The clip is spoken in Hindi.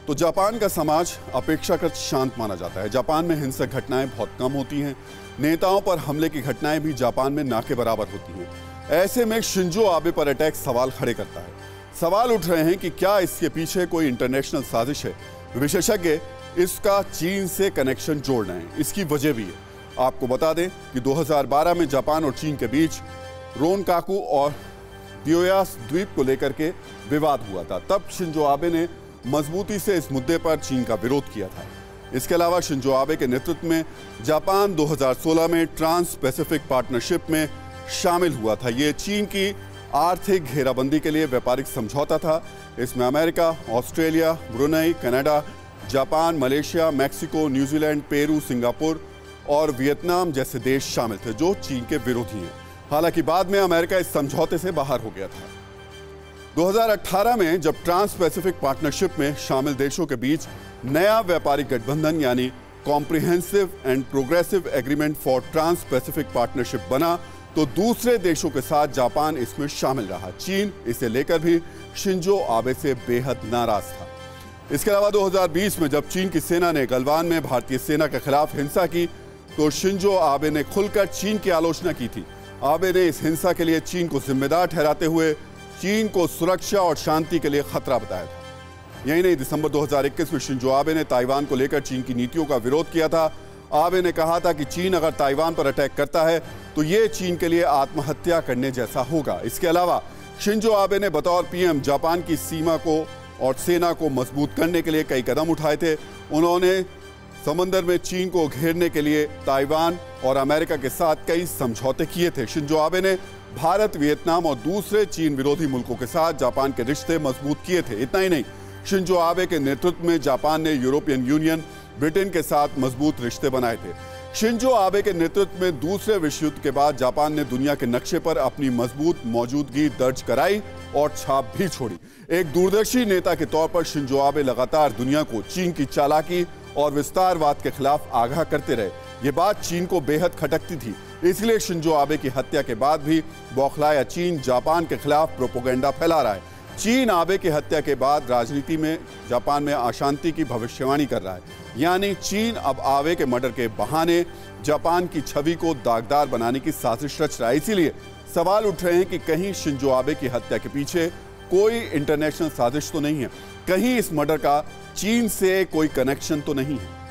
तो जापान का समाज अपेक्षाकृत शांत माना जाता है। जापान में हिंसक घटनाएं बहुत कम होती हैं। नेताओं पर हमले की घटनाएं भी जापान में ना के बराबर होती हैं। ऐसे में शिंजो आबे पर अटैक सवाल खड़े करता है। सवाल उठ रहे हैं कि क्या इसके पीछे कोई इंटरनेशनल साजिश है। विशेषज्ञ इसका चीन से कनेक्शन जोड़ रहे हैं। इसकी वजह भी है। आपको बता दें कि 2012 में जापान और चीन के बीच रोनकाकू और दियोयास द्वीप को लेकर के विवाद हुआ था। तब शिंजो आबे ने मजबूती से इस मुद्दे पर चीन का विरोध किया था। इसके अलावा शिंजो आबे के नेतृत्व में जापान 2016 में ट्रांस पैसिफिक पार्टनरशिप में शामिल हुआ था। ये चीन की आर्थिक घेराबंदी के लिए व्यापारिक समझौता था। इसमें America, Australia, Brunei, Canada, Japan, Malaysia, Mexico, New Zealand, Peru, Singapore और वियतनाम जैसे देश शामिल थे जो चीन के विरोधी हैं। हालांकि बाद में अमेरिका इस समझौते से बाहर हो गया था। 2018 में जब ट्रांस पैसिफिक पार्टनरशिप में शामिल देशों के बीच नया व्यापारिक गठबंधन यानी comprehensive and progressive agreement for trans Pacific partnership बना तो दूसरे देशों के साथ जापान इसमें शामिल रहा। चीन इसे लेकर भी शिंजो आबे से बेहद नाराज था। इसके अलावा 2020 में जब चीन की सेना ने गलवान में भारतीय सेना के खिलाफ हिंसा की तो शिंजो आबे ने खुलकर चीन की आलोचना की थी। आबे ने इस हिंसा के लिए चीन को जिम्मेदार ठहराते हुए चीन को सुरक्षा और शांति के लिए खतरा बताया था। यही नहीं, दिसंबर 2021 में शिंजो आबे ने ताइवान को लेकर चीन की नीतियों का विरोध किया था। आबे ने कहा था कि चीन अगर ताइवान पर अटैक करता है तो ये चीन के लिए आत्महत्या करने जैसा होगा। इसके अलावा शिंजो आबे ने बतौर पीएम जापान की सीमा को और सेना को मजबूत करने के लिए कई कदम उठाए थे। उन्होंने समंदर में चीन को घेरने के लिए ताइवान और अमेरिका के साथ कई समझौते किए थे। शिंजो आबे ने भारत, वियतनाम और दूसरे चीन विरोधी मुल्कों के साथ जापान के रिश्ते मजबूत किए थे। इतना ही नहीं, शिंजो आबे के नेतृत्व में जापान ने यूरोपियन यूनियन, ब्रिटेन के साथ मजबूत रिश्ते बनाए थे। शिंजो आबे के नेतृत्व में दूसरे विश्व युद्ध के बाद जापान ने दुनिया के नक्शे पर अपनी मजबूत मौजूदगी दर्ज कराई और छाप भी छोड़ी। एक दूरदर्शी नेता के तौर पर शिंजो आबे लगातार दुनिया को चीन की चालाकी और विस्तारवाद के खिलाफ आगाह करते रहे। ये बात चीन को बेहद खटकती थी। इसलिए शिंजो आबे की हत्या के बाद भी बौखलाया चीन जापान के खिलाफ प्रोपेगेंडा फैला रहा है। चीन आबे की हत्या के बाद राजनीति में जापान में अशांति की भविष्यवाणी कर रहा है। यानी चीन अब आबे के मर्डर के बहाने जापान की छवि को दागदार बनाने की साजिश रच रहा है। इसीलिए सवाल उठ रहे हैं कि कहीं शिंजो आबे की हत्या के पीछे कोई इंटरनेशनल साजिश तो नहीं है, कहीं इस मर्डर का चीन से कोई कनेक्शन तो नहीं है।